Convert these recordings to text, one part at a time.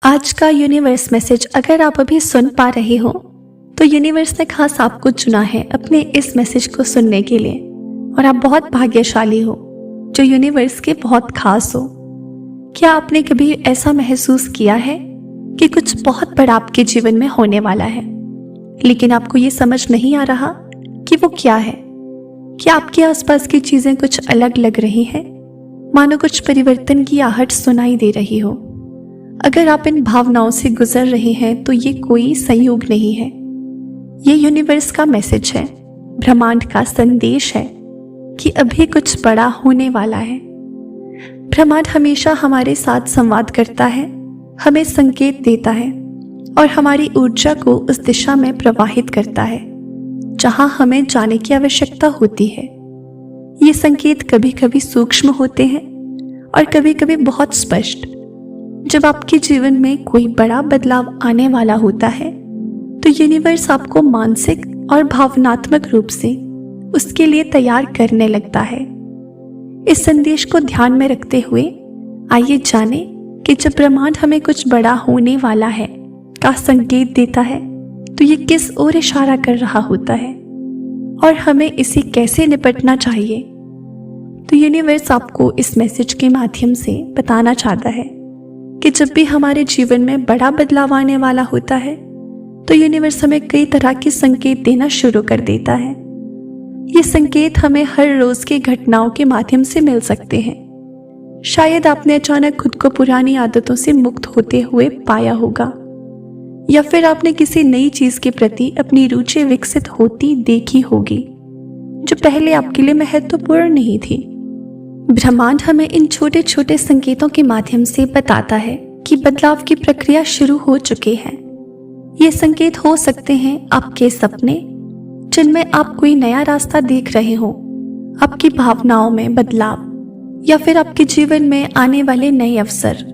आज का universe message अगर आप अभी सुन पा रहे हो तो यूनिवर्स ने खास आपको चुना है अपने इस मैसेज को सुनने के लिए। और आप बहुत भाग्यशाली हो जो यूनिवर्स के बहुत खास हो। क्या आपने कभी ऐसा महसूस किया है कि कुछ बहुत बड़ा आपके जीवन में होने वाला है, लेकिन आपको ये समझ नहीं आ रहा कि वो क्या है? क्या आपके आसपास की चीजें कुछ अलग लग रही हैं, मानो कुछ परिवर्तन की आहट सुनाई दे रही हो? अगर आप इन भावनाओं से गुजर रहे हैं तो ये कोई संयोग नहीं है, ये यूनिवर्स का मैसेज है, ब्रह्मांड का संदेश है कि अभी कुछ बड़ा होने वाला है। ब्रह्मांड हमेशा हमारे साथ संवाद करता है, हमें संकेत देता है और हमारी ऊर्जा को उस दिशा में प्रवाहित करता है जहां हमें जाने की आवश्यकता होती है। ये संकेत कभी कभी सूक्ष्म होते हैं और कभी कभी बहुत स्पष्ट। जब आपके जीवन में कोई बड़ा बदलाव आने वाला होता है तो यूनिवर्स आपको मानसिक और भावनात्मक रूप से उसके लिए तैयार करने लगता है। इस संदेश को ध्यान में रखते हुए आइए जाने कि जब ब्रह्मांड हमें कुछ बड़ा होने वाला है का संकेत देता है तो ये किस ओर इशारा कर रहा होता है और हमें इसे कैसे निपटना चाहिए। तो यूनिवर्स आपको इस मैसेज के माध्यम से बताना चाहता है कि जब भी हमारे जीवन में बड़ा बदलाव आने वाला होता है तो यूनिवर्स हमें कई तरह के संकेत देना शुरू कर देता है। ये संकेत हमें हर रोज की घटनाओं के माध्यम से मिल सकते हैं। शायद आपने अचानक खुद को पुरानी आदतों से मुक्त होते हुए पाया होगा, या फिर आपने किसी नई चीज के प्रति अपनी रुचि विकसित होती देखी होगी जो पहले आपके लिए महत्वपूर्ण नहीं थी। ब्रह्मांड हमें इन छोटे छोटे संकेतों के माध्यम से बताता है कि बदलाव की प्रक्रिया शुरू हो चुकी है। ये संकेत हो सकते हैं आपके सपने जिनमें आप कोई नया रास्ता देख रहे हो, आपकी भावनाओं में बदलाव, या फिर आपके जीवन में आने वाले नए अवसर।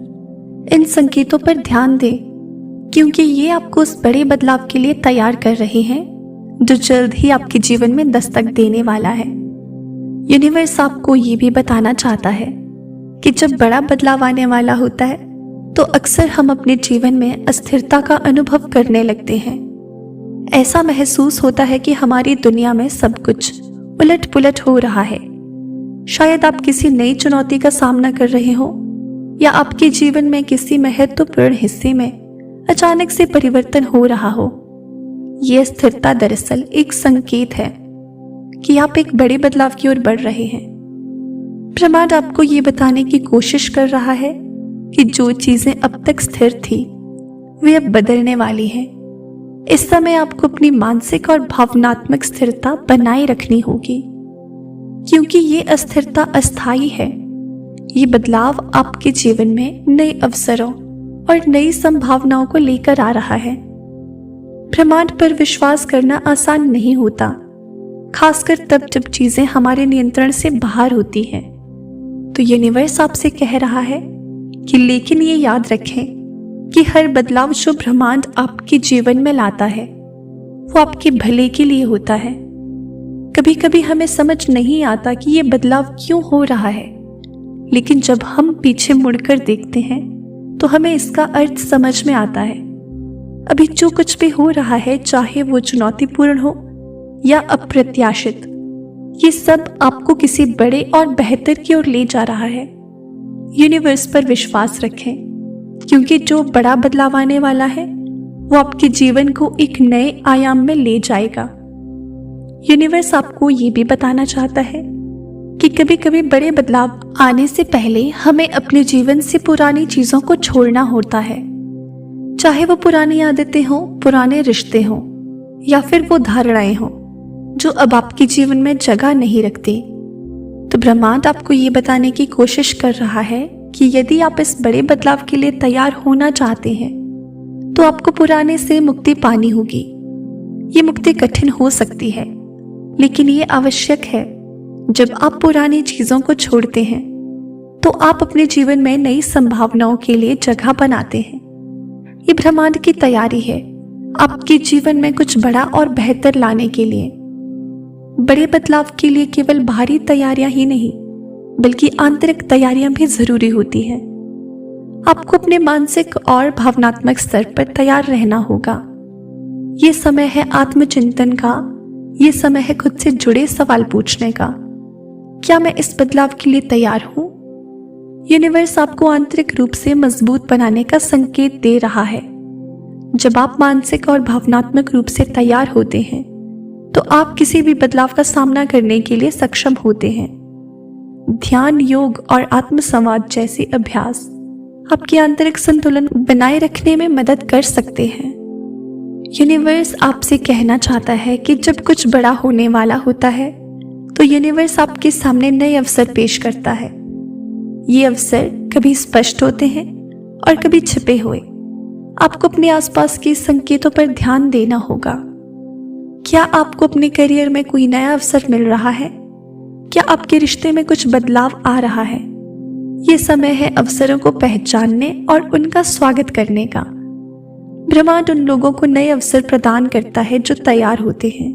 इन संकेतों पर ध्यान दें क्योंकि ये आपको उस बड़े बदलाव के लिए तैयार कर रहे हैं जो जल्द ही आपके जीवन में दस्तक देने वाला है। यूनिवर्स आपको ये भी बताना चाहता है कि जब बड़ा बदलाव आने वाला होता है तो अक्सर हम अपने जीवन में अस्थिरता का अनुभव करने लगते हैं। ऐसा महसूस होता है कि हमारी दुनिया में सब कुछ उलट पुलट हो रहा है। शायद आप किसी नई चुनौती का सामना कर रहे हो, या आपके जीवन में किसी महत्वपूर्ण हिस्से में अचानक से परिवर्तन हो रहा हो। यह स्थिरता दरअसल एक संकेत है कि आप एक बड़े बदलाव की ओर बढ़ रहे हैं। ब्रह्मांड आपको ये बताने की कोशिश कर रहा है कि जो चीजें अब तक स्थिर थी वे अब बदलने वाली हैं। इस समय आपको अपनी मानसिक और भावनात्मक स्थिरता बनाए रखनी होगी क्योंकि ये अस्थिरता अस्थायी है। ये बदलाव आपके जीवन में नए अवसरों और नई संभावनाओं को लेकर आ रहा है। ब्रह्मांड पर विश्वास करना आसान नहीं होता, खासकर तब जब चीजें हमारे नियंत्रण से बाहर होती हैं। तो यूनिवर्स आपसे कह रहा है कि लेकिन ये याद रखें कि हर बदलाव जो ब्रह्मांड आपके जीवन में लाता है वो आपके भले के लिए होता है। कभी कभी हमें समझ नहीं आता कि ये बदलाव क्यों हो रहा है, लेकिन जब हम पीछे मुड़कर देखते हैं तो हमें इसका अर्थ समझ में आता है। अभी जो कुछ भी हो रहा है, चाहे वो चुनौतीपूर्ण हो या अप्रत्याशित, ये सब आपको किसी बड़े और बेहतर की ओर ले जा रहा है। यूनिवर्स पर विश्वास रखें क्योंकि जो बड़ा बदलाव आने वाला है वो आपके जीवन को एक नए आयाम में ले जाएगा। यूनिवर्स आपको ये भी बताना चाहता है कि कभी कभी बड़े बदलाव आने से पहले हमें अपने जीवन से पुरानी चीजों को छोड़ना होता है, चाहे वो पुरानी आदतें हों, पुराने रिश्ते हों, या फिर वो धारणाएं हों जो अब आपके जीवन में जगह नहीं रखती। तो ब्रह्मांड आपको ये बताने की कोशिश कर रहा है कि यदि आप इस बड़े बदलाव के लिए तैयार होना चाहते हैं तो आपको पुराने से मुक्ति पानी होगी। ये मुक्ति कठिन हो सकती है, लेकिन ये आवश्यक है। जब आप पुरानी चीजों को छोड़ते हैं तो आप अपने जीवन में नई संभावनाओं के लिए जगह बनाते हैं। ये ब्रह्मांड की तैयारी है आपके जीवन में कुछ बड़ा और बेहतर लाने के लिए। बड़े बदलाव के लिए केवल बाहरी तैयारियां ही नहीं बल्कि आंतरिक तैयारियां भी जरूरी होती हैं। आपको अपने मानसिक और भावनात्मक स्तर पर तैयार रहना होगा। ये समय है आत्मचिंतन का, ये समय है खुद से जुड़े सवाल पूछने का। क्या मैं इस बदलाव के लिए तैयार हूं? यूनिवर्स आपको आंतरिक रूप से मजबूत बनाने का संकेत दे रहा है। जब आप मानसिक और भावनात्मक रूप से तैयार होते हैं तो आप किसी भी बदलाव का सामना करने के लिए सक्षम होते हैं। ध्यान, योग और आत्मसंवाद जैसे अभ्यास आपके आंतरिक संतुलन बनाए रखने में मदद कर सकते हैं। यूनिवर्स आपसे कहना चाहता है कि जब कुछ बड़ा होने वाला होता है तो यूनिवर्स आपके सामने नए अवसर पेश करता है। ये अवसर कभी स्पष्ट होते हैं और कभी छिपे हुए। आपको अपने आसपास के संकेतों पर ध्यान देना होगा। क्या आपको अपने करियर में कोई नया अवसर मिल रहा है? क्या आपके रिश्ते में कुछ बदलाव आ रहा है? ये समय है अवसरों को पहचानने और उनका स्वागत करने का। ब्रह्मांड उन लोगों को नए अवसर प्रदान करता है जो तैयार होते हैं।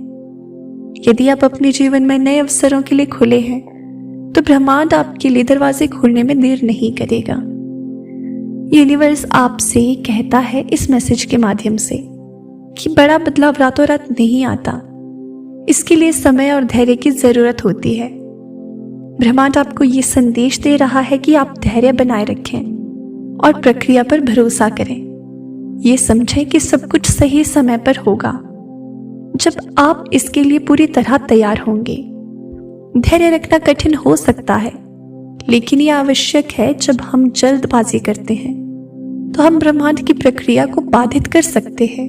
यदि आप अपने जीवन में नए अवसरों के लिए खुले हैं तो ब्रह्मांड आपके लिए दरवाजे खोलने में देर नहीं करेगा। यूनिवर्स आपसे कहता है इस मैसेज के माध्यम से कि बड़ा बदलाव रातों रात नहीं आता। इसके लिए समय और धैर्य की जरूरत होती है। ब्रह्मांड आपको ये संदेश दे रहा है कि आप धैर्य बनाए रखें और प्रक्रिया पर भरोसा करें। ये समझें कि सब कुछ सही समय पर होगा, जब आप इसके लिए पूरी तरह तैयार होंगे। धैर्य रखना कठिन हो सकता है, लेकिन यह आवश्यक है। जब हम जल्दबाजी करते हैं तो हम ब्रह्मांड की प्रक्रिया को बाधित कर सकते हैं।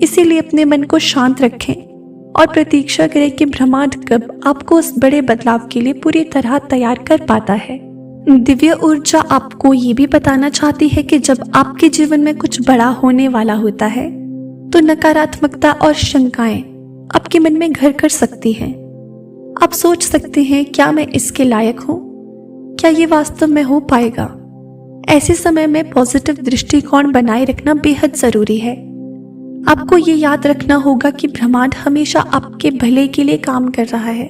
इसीलिए अपने मन को शांत रखें और प्रतीक्षा करें कि ब्रह्मांड कब आपको उस बड़े बदलाव के लिए पूरी तरह तैयार कर पाता है। दिव्य ऊर्जा आपको ये भी बताना चाहती है कि जब आपके जीवन में कुछ बड़ा होने वाला होता है तो नकारात्मकता और शंकाएं आपके मन में घर कर सकती हैं। आप सोच सकते हैं, क्या मैं इसके लायक हूं? क्या ये वास्तव में हो पाएगा? ऐसे समय में पॉजिटिव दृष्टिकोण बनाए रखना बेहद जरूरी है। आपको ये याद रखना होगा कि ब्रह्मांड हमेशा आपके भले के लिए काम कर रहा है।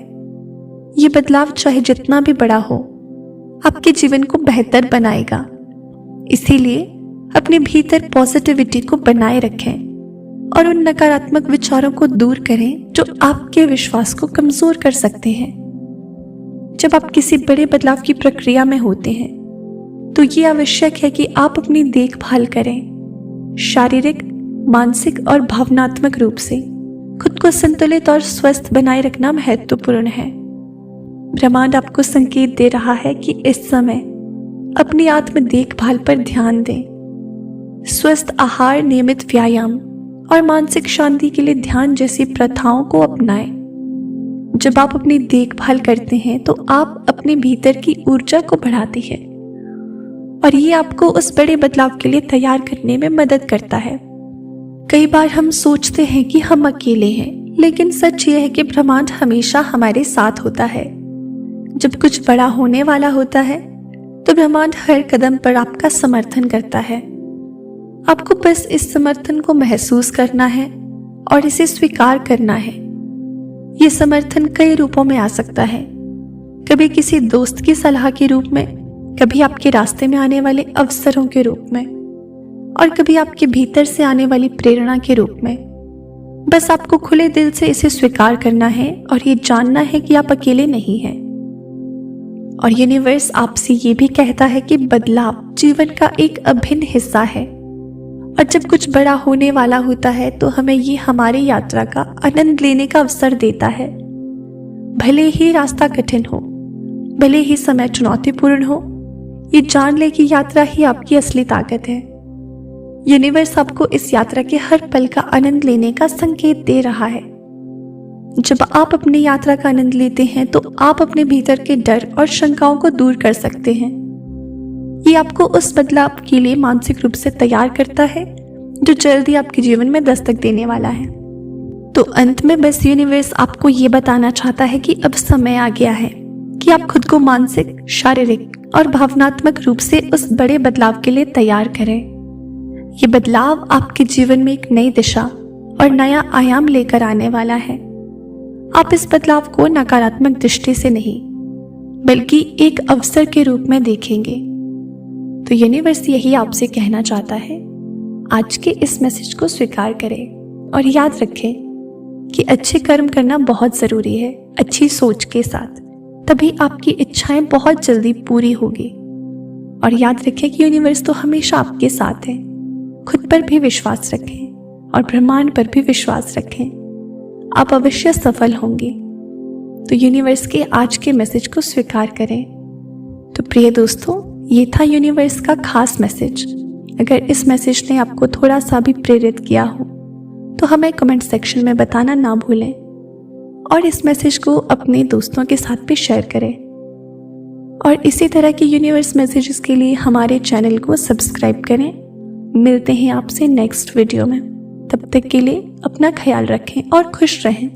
ये बदलाव चाहे जितना भी बड़ा हो, आपके जीवन को बेहतर बनाएगा। इसीलिए अपने भीतर पॉजिटिविटी को बनाए रखें और उन नकारात्मक विचारों को दूर करें जो आपके विश्वास को कमजोर कर सकते हैं। जब आप किसी बड़े बदलाव की प्रक्रिया में होते हैं तो ये आवश्यक है कि आप अपनी देखभाल करें। शारीरिक, मानसिक और भावनात्मक रूप से खुद को संतुलित और स्वस्थ बनाए रखना महत्वपूर्ण है। ब्रह्मांड आपको संकेत दे रहा है कि इस समय अपनी आत्म देखभाल पर ध्यान दें। स्वस्थ आहार, नियमित व्यायाम और मानसिक शांति के लिए ध्यान जैसी प्रथाओं को अपनाएं। जब आप अपनी देखभाल करते हैं तो आप अपने भीतर की ऊर्जा को बढ़ाते हैं और ये आपको उस बड़े बदलाव के लिए तैयार करने में मदद करता है। कई बार हम सोचते हैं कि हम अकेले हैं, लेकिन सच ये है कि ब्रह्मांड हमेशा हमारे साथ होता है। जब कुछ बड़ा होने वाला होता है तो ब्रह्मांड हर कदम पर आपका समर्थन करता है। आपको बस इस समर्थन को महसूस करना है और इसे स्वीकार करना है। ये समर्थन कई रूपों में आ सकता है। कभी किसी दोस्त की सलाह के रूप में, कभी आपके रास्ते में आने वाले अवसरों के रूप में और कभी आपके भीतर से आने वाली प्रेरणा के रूप में। बस आपको खुले दिल से इसे स्वीकार करना है और ये जानना है कि आप अकेले नहीं हैं। और यूनिवर्स आपसे ये भी कहता है कि बदलाव जीवन का एक अभिन्न हिस्सा है और जब कुछ बड़ा होने वाला होता है तो हमें ये हमारी यात्रा का आनंद लेने का अवसर देता है। भले ही रास्ता कठिन हो, भले ही समय चुनौतीपूर्ण हो, ये जान ले कि यात्रा ही आपकी असली ताकत है। यूनिवर्स आपको इस यात्रा के हर पल का आनंद लेने का संकेत दे रहा है। जब आप अपनी यात्रा का आनंद लेते हैं तो आप अपने भीतर के डर और शंकाओं को दूर कर सकते हैं। ये आपको उस बदलाव के लिए मानसिक रूप से तैयार करता है जो जल्दी आपके जीवन में दस्तक देने वाला है। तो अंत में बस यूनिवर्स आपको ये बताना चाहता है कि अब समय आ गया है कि आप खुद को मानसिक, शारीरिक और भावनात्मक रूप से उस बड़े बदलाव के लिए तैयार करें। ये बदलाव आपके जीवन में एक नई दिशा और नया आयाम लेकर आने वाला है। आप इस बदलाव को नकारात्मक दृष्टि से नहीं, बल्कि एक अवसर के रूप में देखेंगे। तो यूनिवर्स यही आपसे कहना चाहता है, आज के इस मैसेज को स्वीकार करें और याद रखें कि अच्छे कर्म करना बहुत ज़रूरी है, अच्छी सोच के साथ। तभी आपकी इच्छाएं बहुत जल्दी पूरी होगी। और याद रखें कि यूनिवर्स तो हमेशा आपके साथ है। खुद पर भी विश्वास रखें और ब्रह्मांड पर भी विश्वास रखें, आप अवश्य सफल होंगे। तो यूनिवर्स के आज के मैसेज को स्वीकार करें। तो प्रिय दोस्तों, ये था यूनिवर्स का खास मैसेज। अगर इस मैसेज ने आपको थोड़ा सा भी प्रेरित किया हो तो हमें कमेंट सेक्शन में बताना ना भूलें और इस मैसेज को अपने दोस्तों के साथ भी शेयर करें। और इसी तरह के यूनिवर्स मैसेजेस के लिए हमारे चैनल को सब्सक्राइब करें। मिलते हैं आपसे नेक्स्ट वीडियो में। तब तक के लिए अपना ख्याल रखें और खुश रहें।